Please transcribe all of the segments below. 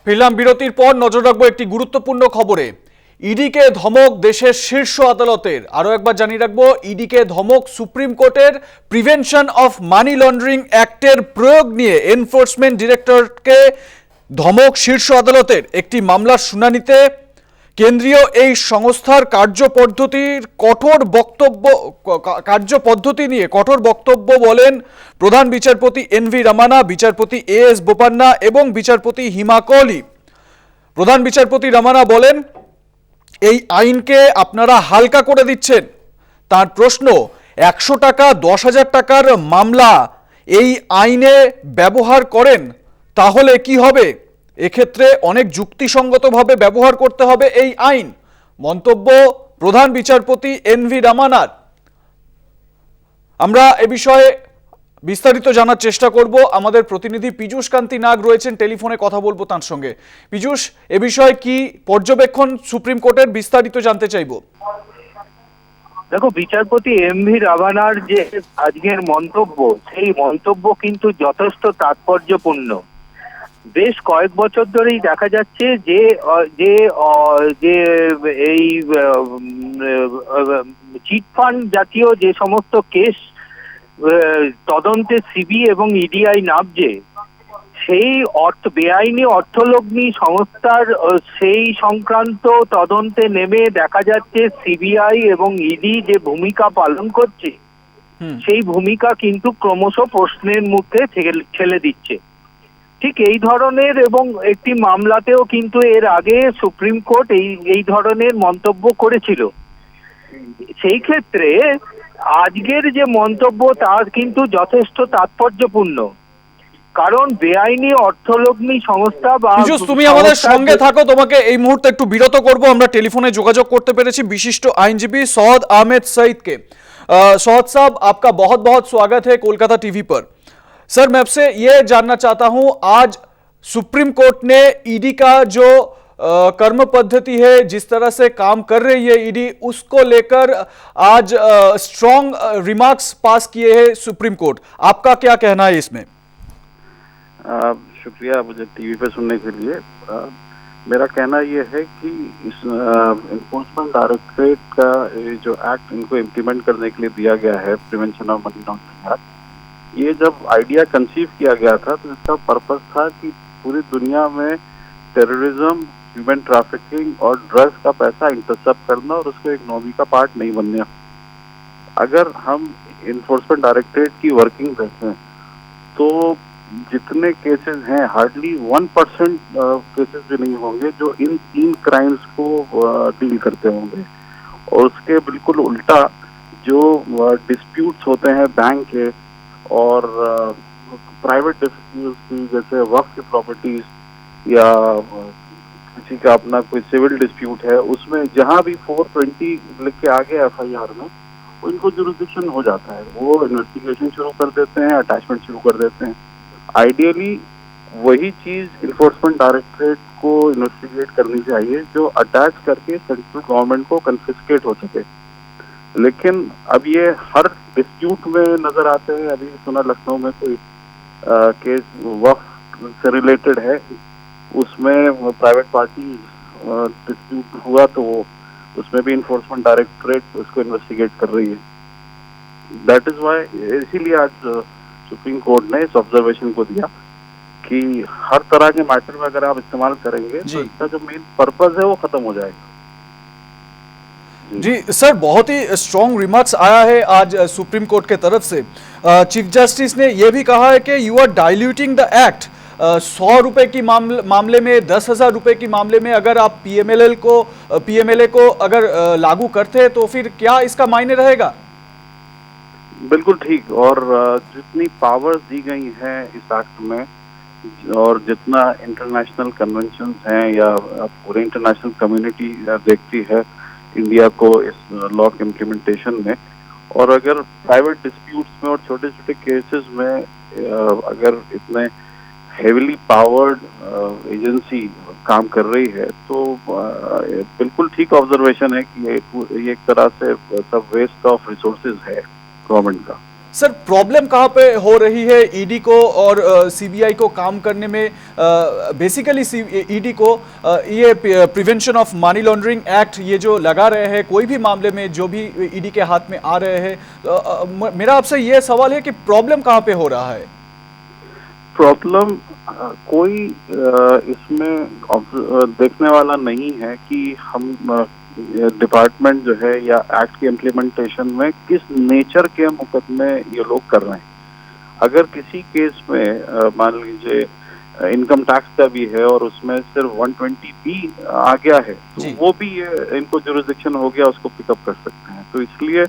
ফিরলাম বিরতির পর। নজর রাখবো একটি গুরুত্বপূর্ণ খবরে। ইডিকে ধমক দেশের শীর্ষ আদালতের। আরো একবার জানিয়ে রাখবো, ইডিকে ধমক সুপ্রিম কোর্টের। প্রিভেনশন অফ মানি লন্ডারিং অ্যাক্টের প্রয়োগ নিয়ে এনফোর্সমেন্ট ডিরেক্টরকে ধমক শীর্ষ আদালতের। একটি মামলার শুনানিতে কেন্দ্রীয় এই সংস্থার কার্যপদ্ধতি নিয়ে কঠোর বক্তব্য বলেন প্রধান বিচারপতি এনভি রমনা, বিচারপতি এএস বোপান্না এবং বিচারপতি হিমা কোহলি। প্রধান বিচারপতি রমনা বলেন, এই আইনকে আপনারা হালকা করে দিচ্ছেন। তার প্রশ্ন, 100 টাকা 10,000 টাকার মামলা এই আইনে ব্যবহার করেন তাহলে কি হবে? এক্ষেত্রে অনেক যুক্তিসঙ্গতভাবে ব্যবহার করতে হবে এই আইন। মন্তব্য প্রধান বিচারপতি এনভি রমনার। আমরা এ বিষয়ে বিস্তারিত জানার চেষ্টা করব। আমাদের প্রতিনিধি পীযূষ কান্তি নাগ রয়েছেন টেলিফোনে, কথা বলবো তার সঙ্গে। পীযূষ, এ বিষয়ে কি পর্যবেক্ষণ সুপ্রিম কোর্টের, বিস্তারিত জানতে চাইবো। দেখো, বিচারপতি এমভি রমনার যে আজকের মন্তব্য, সেই মন্তব্য কিন্তু যথেষ্ট তাৎপর্যপূর্ণ। বেশ কয়েক বছর ধরেই দেখা যাচ্ছে যে এই চিটফান্ড জাতীয় যে সমস্ত কেস তদন্তে সিবি এবং ইডিআই নামছে, সেই বেআইনি অর্থলগ্নি সংস্থার সেই সংক্রান্ত তদন্তে নেমে দেখা যাচ্ছে সিবিআই এবং ইডি যে ভূমিকা পালন করছে, সেই ভূমিকা কিন্তু ক্রমশ প্রশ্নের মুখে ঠেলে দিচ্ছে। ঠিক এই ধরনের এবং একটি মামলাতেও কিন্তু এর আগে সুপ্রিম কোর্ট এই ধরনের মন্তব্য করেছিল। সেই ক্ষেত্রে আজকের যে মন্তব্য তা কিন্তু যথেষ্ট তাৎপর্যপূর্ণ, কারণ বেআইনি অর্থলগ্নি সংস্থা বা তুমি আমাদের সঙ্গে থাকো, তোমাকে এই মুহূর্তে একটু বিরত করব। আমরা টেলিফোনে যোগাযোগ করতে পেরেছি বিশিষ্ট আইনজীবী সৌদ আহমেদ सईद के। सौद साहब, आपका बहुत बहुत स्वागत है कोलकाता टीवी पर। सर, मैं आपसे ये जानना चाहता हूं, आज सुप्रीम कोर्ट ने ईडी का जो कर्म पद्धति है, जिस तरह से काम कर रही है ईडी, उसको लेकर आज स्ट्रॉन्ग रिमार्क्स पास किए हैं सुप्रीम कोर्ट। आपका क्या कहना है इसमें? शुक्रिया मुझे टीवी पे सुनने के लिए। मेरा कहना ये है कि इस एनफोर्समेंट डायरेक्टरेट का ये जो एक्ट इनको इम्प्लीमेंट करने के लिए दिया गया है, prevention of money laundering act, ये जब आइडिया कंसीव किया गया था तो इसका पर्पस था कि पूरी दुनिया में टेररिज्म, ह्यूमन ट्रैफिकिंग और ड्रग्स का पैसा इंटरसेप्ट करना और उसको इकोनॉमी का पार्ट नहीं बनना। अगर हम एनफोर्समेंट डायरेक्टरेट की वर्किंग देखें तो जितने केसेस हैं, हार्डली 1% केसेस भी नहीं होंगे जो इन 3 क्राइम्स को डील करते होंगे। और उसके बिल्कुल उल्टा जो डिस्प्यूट्स होते हैं बैंक के और प्राइवेट डिस्प्यूट्स की, जैसे वक्फ की प्रॉपर्टीज या किसी का अपना कोई सिविल डिस्प्यूट है, उसमें जहां भी 420 लिख के आगे एफआईआर में उनको जुरिडिक्शन हो जाता है, वो इन्वेस्टिगेशन शुरू कर देते हैं, अटैचमेंट शुरू कर देते हैं। आइडियली वही चीज इन्फोर्समेंट डायरेक्टरेट को इन्वेस्टिगेट करनी चाहिए जो अटैच करके सेंट्रल गवर्नमेंट को कन्फिस्केट हो सके। लेकिन अब ये हर डिस्प्यूट में नजर आते हैं। अभी सुना लखनऊ में कोई केस वक्फ से रिलेटेड है, उसमें प्राइवेट पार्टी डिस्प्यूट हुआ तो उसमें भी इन्फोर्समेंट डायरेक्टरेट उसको इन्वेस्टिगेट कर रही है। दैट इज वाई, इसीलिए आज सुप्रीम कोर्ट ने इस ऑब्जर्वेशन को दिया कि हर तरह के मैटर में अगर आप इस्तेमाल करेंगे तो इसका जो मेन पर्पस है वो खत्म हो जाएगा। जी सर, बहुत ही स्ट्रॉन्ग रिमार्क्स आया है आज सुप्रीम कोर्ट के तरफ से। चीफ जस्टिस ने यह भी कहा है कि you are diluting the act. 100 रुपए की मामले में, 10,000 रुपए की मामले में अगर आप पीएमएलए को अगर लागू करते हैं तो फिर क्या इसका मायने रहेगा? बिल्कुल ठीक। और जितनी पावर्स दी गई हैं इस एक्ट में और जितना इंटरनेशनल कन्वेंशंस हैं या पूरे इंटरनेशनल कम्युनिटी देखती है इंडिया को इस लॉ के इम्प्लीमेंटेशन में, और अगर प्राइवेट डिस्प्यूट्स में और छोटे छोटे केसेस में अगर इतने हेविली पावर्ड एजेंसी काम कर रही है तो बिल्कुल ठीक ऑब्जर्वेशन है कि ये एक तरह से सब वेस्ट ऑफ रिसोर्सेज है गवर्नमेंट का। सर प्रॉब्लम कहाँ पे हो रही है ईडी को और सीबीआई को काम करने में? बेसिकली ईडी को ये prevention of money laundering act ये जो लगा रहे हैं कोई भी मामले में जो भी ईडी के हाथ में आ रहे हैं, मेरा आपसे ये सवाल है कि प्रॉब्लम कहाँ पे हो रहा है? प्रॉब्लम कोई इसमें देखने वाला नहीं है कि हम डिपार्टमेंट जो है या एक्ट के इम्प्लीमेंटेशन में किस नेचर के मुकदमे ये लोग कर रहे हैं। अगर किसी केस में मान लीजिए इनकम टैक्स का भी है और उसमें सिर्फ 120B आ गया है तो वो भी इनको जुरिसडिक्शन हो गया, उसको पिकअप कर सकते हैं। तो इसलिए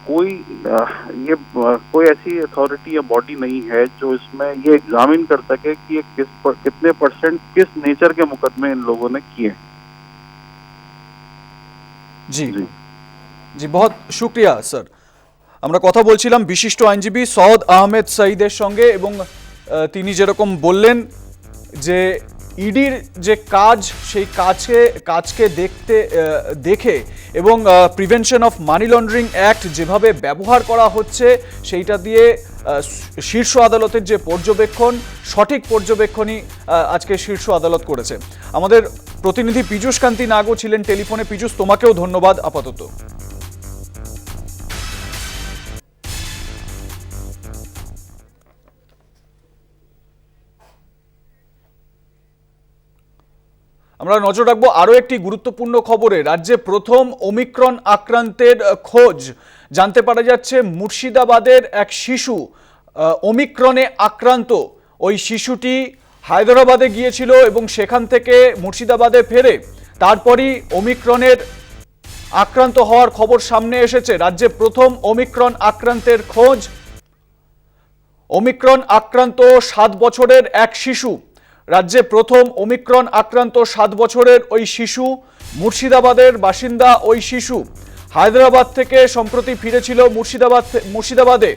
कोई ऐसी अथॉरिटी या बॉडी नहीं है जो इसमें ये एग्जामिन कर सके कि ये कितने परसेंट किस नेचर के मुकदमे इन लोगों ने किए। জি জি बहुत শুকরিয়া স্যার। আমরা কথা বলছিলাম বিশিষ্ট আইনজীবী সওদ আহমেদ সাঈদের সঙ্গে এবং তিনি যেরকম বললেন যে ইডির যে কাজ সেই কাজকে দেখে এবং prevention of money laundering act যেভাবে ব্যবহার করা হচ্ছে সেইটা দিয়ে শীর্ষ আদালতের যে পর্যবেক্ষণ, সঠিক পর্যবেক্ষণই আজকে শীর্ষ আদালত করেছে। আমাদের প্রতিনিধি পীযূষ কান্তি নাগও ছিলেন টেলিফোনে। পীযূষ, তোমাকেও ধন্যবাদ আপাতত। আমরা নজর রাখবো আরো একটি গুরুত্বপূর্ণ খবরে। রাজ্যে প্রথম ওমিক্রন আক্রান্তের খোঁজ জানতে পারা যাচ্ছে। মুর্শিদাবাদের এক শিশু ওমিক্রনে আক্রান্ত। ওই শিশুটি হায়দ্রাবাদে গিয়েছিল এবং সেখান থেকে মুর্শিদাবাদে ফেরে তারপরই ওমিক্রনের আক্রান্ত হওয়ার খবর সামনে এসেছে। রাজ্যে প্রথম ওমিক্রন আক্রান্তের খোঁজ। ওমিক্রন আক্রান্ত 7 বছরের এক শিশু। রাজ্যে প্রথম ওমিক্রন আক্রান্ত 7 বছরের ওই শিশু, মুর্শিদাবাদের বাসিন্দা ওই শিশু হায়দ্রাবাদ থেকে সম্প্রতি ফিরেছিল মুর্শিদাবাদে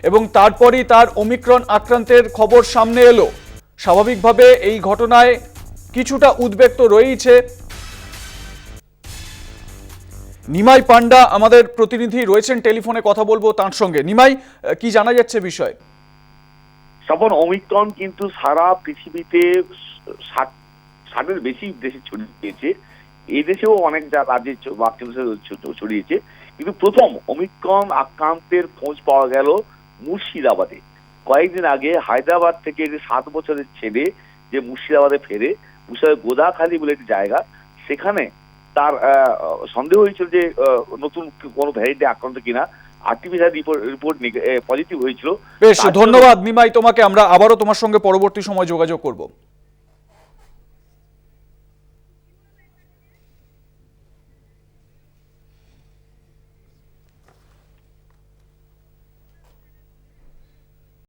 এবং তারপরই তার ওমিক্রন আক্রান্তের খবর সামনে এলো। স্বাভাবিকভাবে এই ঘটনায় কিছুটা উদ্বেগ তো রয়েছে। নিমাই পান্ডা আমাদের প্রতিনিধি রয়েছেন টেলিফোনে, কথা বলবো তার সঙ্গে। নিমাই, কি জানা যাচ্ছে বিষয়? তখন ওমিক্রন কিন্তু সারা পৃথিবীতে 60-এর বেশি দেশে ছড়িয়েছে। এই দেশেও অনেক রাজ্যে ছড়িয়েছে, কিন্তু প্রথম ওমিক্রন আক্রান্তের খোঁজ পাওয়া গেল মুর্শিদাবাদে। কয়েকদিন আগে হায়দ্রাবাদ থেকে একটি 7 বছরের ছেলে যে মুর্শিদাবাদে ফেরে, মুর্শিদাবাদের গোদাখালী বলে একটি জায়গা, সেখানে তার সন্দেহ হয়েছিল যে নতুন কোনো ভ্যারিয়েন্টে আক্রান্ত কিনা। আর্টিফিশিয়াল রিপোর্ট পজিটিভ হয়েছিল। বেশ, ধন্যবাদ নিমাই তোমাকে। আমরা আবারও তোমার সঙ্গে পরবর্তী সময় যোগাযোগ করব।